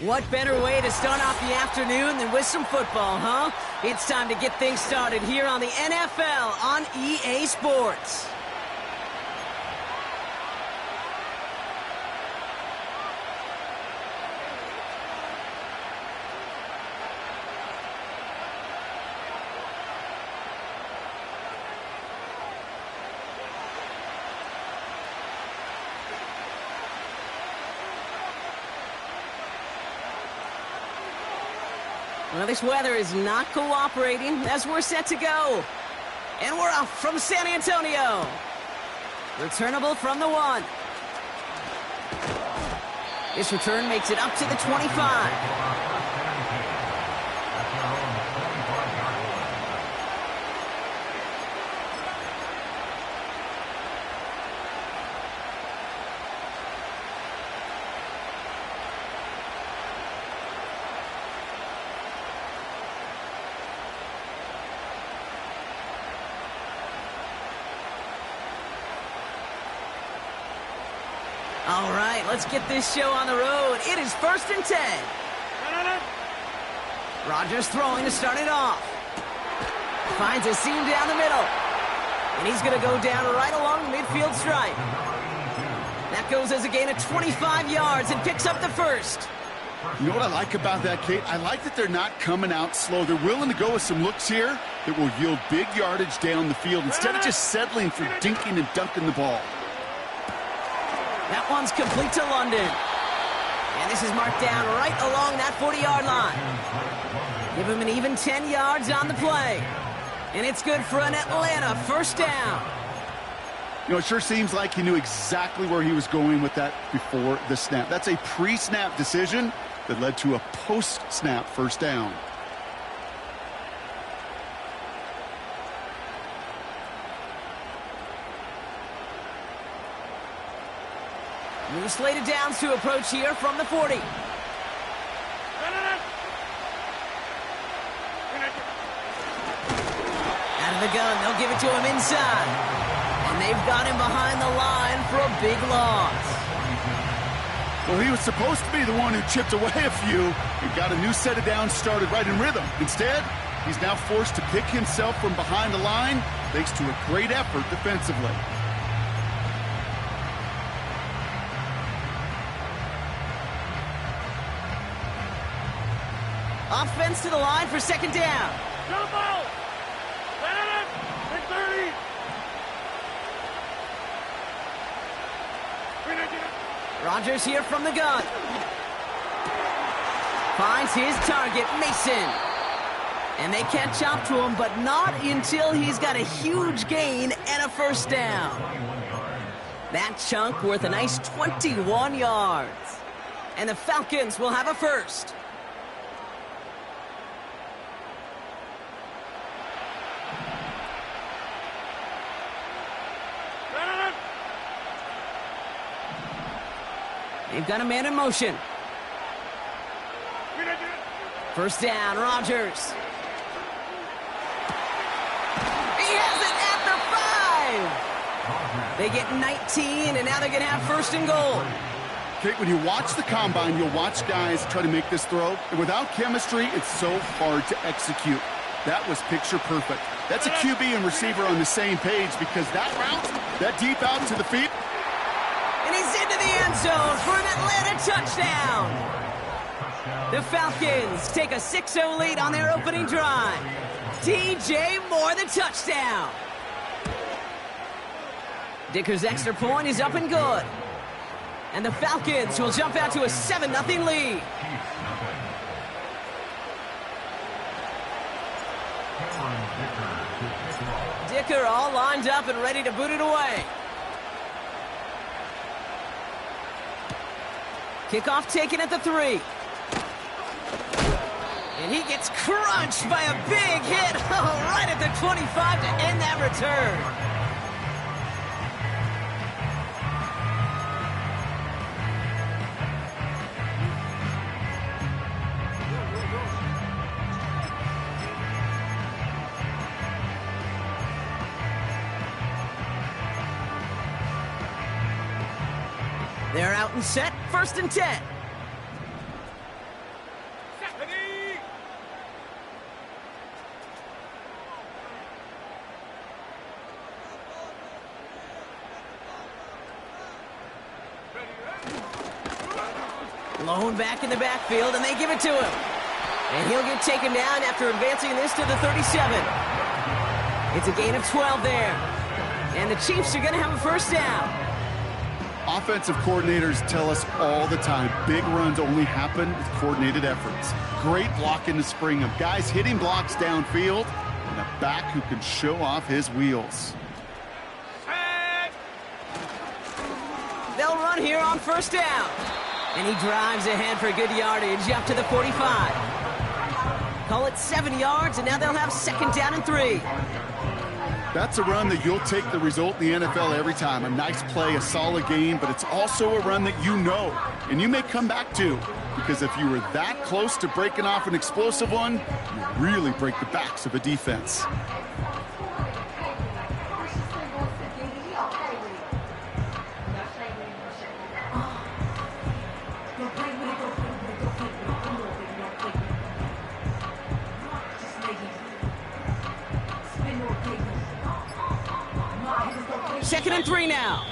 What better way to start off the afternoon than with some football, huh? It's time to get things started here on the NFL on EA Sports. Well, this weather is not cooperating as we're set to go. And we're off from San Antonio. Returnable from the 1. This return makes it up to the 25. All right, let's get this show on the road. It is 1st and 10. Rodgers throwing to start it off. Finds a seam down the middle. And he's going to go down right along the midfield stripe. That goes as a gain of 25 yards and picks up the first. You know what I like about that, Kate? I like that they're not coming out slow. They're willing to go with some looks here that will yield big yardage down the field instead of just settling for dinking and dunking the ball. That one's complete to London. And this is marked down right along that 40-yard line. Give him an even 10 yards on the play. And it's good for an Atlanta first down. You know, it sure seems like he knew exactly where he was going with that before the snap. That's a pre-snap decision that led to a post-snap first down. New slated downs to approach here from the 40. Out of the gun, they'll give it to him inside. And they've got him behind the line for a big loss. Well, he was supposed to be the one who chipped away a few and got a new set of downs started right in rhythm. Instead, he's now forced to pick himself from behind the line thanks to a great effort defensively. Offense to the line for second down. Jump out! Let it! 30! Rodgers here from the gun. Finds his target, Mason. And they catch up to him, but not until he's got a huge gain and a first down. That chunk worth a nice 21 yards. And the Falcons will have a first. They've got a man in motion. First down, Rodgers. He has it at the 5. They get 19, and now they're going to have first and goal. Kate, when you watch the combine, you'll watch guys try to make this throw. And without chemistry, it's so hard to execute. That was picture perfect. That's a QB and receiver on the same page because that route, that deep out to the feet, and he's into the end zone for an Atlanta touchdown. The Falcons take a 6-0 lead on their opening drive. DJ Moore, the touchdown. Dicker's extra point is up and good. And the Falcons will jump out to a 7-0 lead. Dicker all lined up and ready to boot it away. Kickoff taken at the 3. And he gets crunched by a big hit right at the 25 to end that return. They're out and set, 1st and 10. Blown back in the backfield, and they give it to him. And he'll get taken down after advancing this to the 37. It's a gain of 12 there. And the Chiefs are going to have a first down. Offensive coordinators tell us all the time, big runs only happen with coordinated efforts. Great blocking to spring them. Guys hitting blocks downfield, and a back who can show off his wheels. They'll run here on first down. And he drives ahead for good yardage up to the 45. Call it 7 yards, and now they'll have second down and 3. That's a run that you'll take the result in the NFL every time. A nice play, a solid game, but it's also a run that you know, and you may come back to. Because if you were that close to breaking off an explosive one, you really break the backs of a defense. Second and 3 now.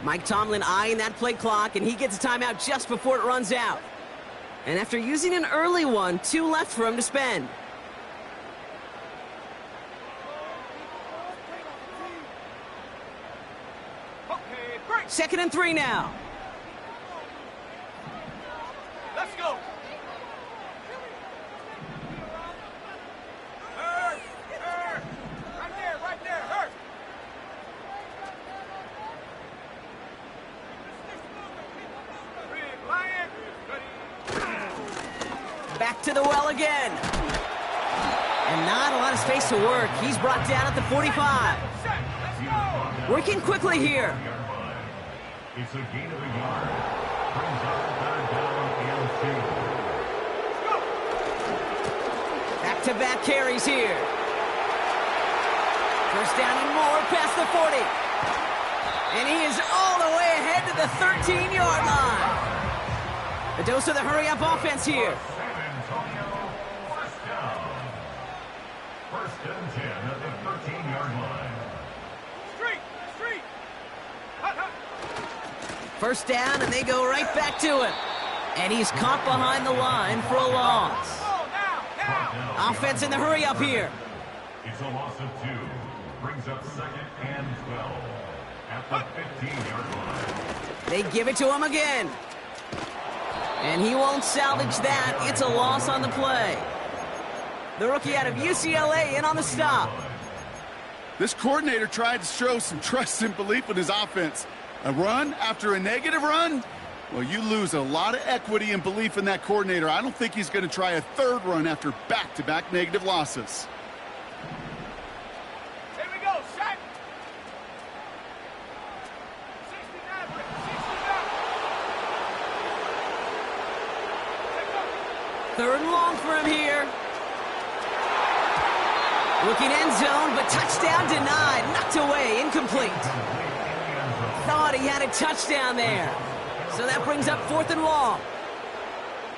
Mike Tomlin eyeing that play clock, and he gets a timeout just before it runs out. And after using an early one, 2 left for him to spend. Second and 3 now. Let's go. Right there, hurt. Back to the well again. And not a lot of space to work. He's brought down at the 45. Working quickly here. It's a gain of a yard. Brings up third down and 2. Back-to-back carries here. First down and more past the 40. And he is all the way ahead to the 13-yard line. A dose of the hurry-up offense here. First and 10 at the 13-yard line. Street. First down, and they go right back to him. And he's caught behind the line for a loss. Now. Offense in the hurry-up here. It's a loss of 2. Brings up second and 12 at the 15-yard line. They give it to him again. And he won't salvage that. It's a loss on the play. The rookie out of UCLA in on the stop. This coordinator tried to show some trust and belief in his offense. A run after a negative run? Well, you lose a lot of equity and belief in that coordinator. I don't think he's going to try a third run after back-to-back negative losses. Here we go, set. 69. Third and long for him here. Looking end zone, but touchdown denied. Knocked away, incomplete. Thought he had a touchdown there. So that brings up 4th and long.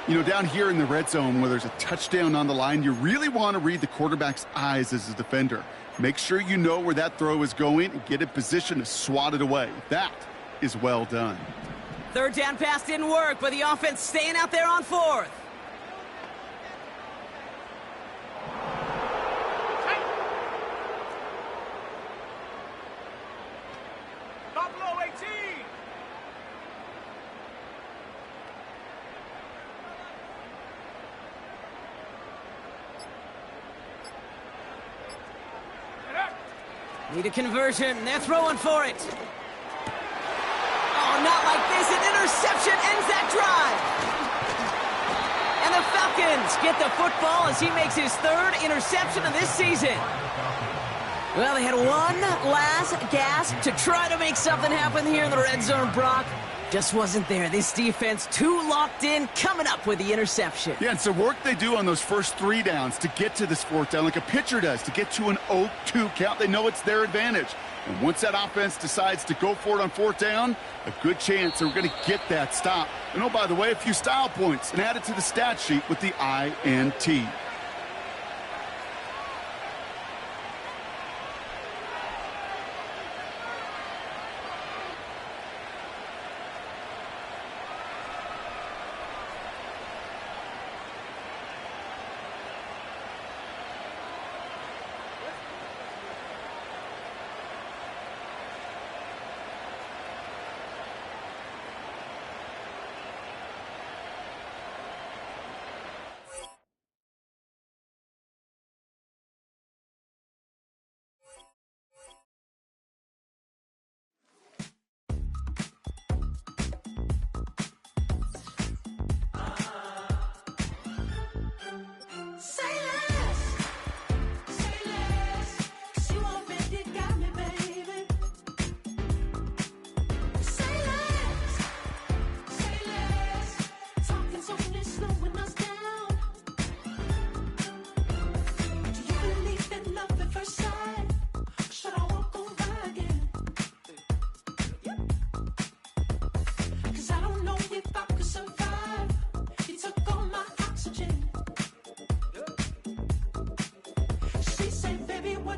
You know, down here in the red zone where there's a touchdown on the line, you really want to read the quarterback's eyes as a defender. Make sure you know where that throw is going and get in position to swat it away. That is well done. Third down pass didn't work, but the offense staying out there on 4th. Buffalo 18. Need a conversion. They're throwing for it. Oh, not like this. An interception ends that drive. And the Falcons get the football as he makes his 3rd interception of this season. Well, they had one last gasp to try to make something happen here in the red zone, Brock. Just wasn't there. This defense too locked in, coming up with the interception. Yeah, it's the work they do on those first 3 downs to get to this 4th down, like a pitcher does, to get to an 0-2 count. They know it's their advantage. And once that offense decides to go for it on 4th down, a good chance they're going to get that stop. And oh, by the way, a few style points and add it to the stat sheet with the INT.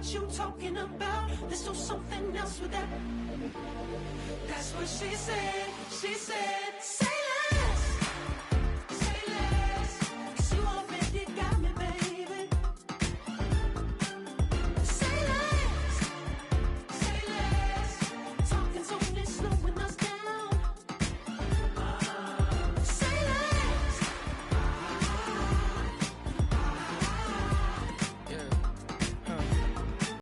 what you talking about. There's no something else with that. That's what she said. She said.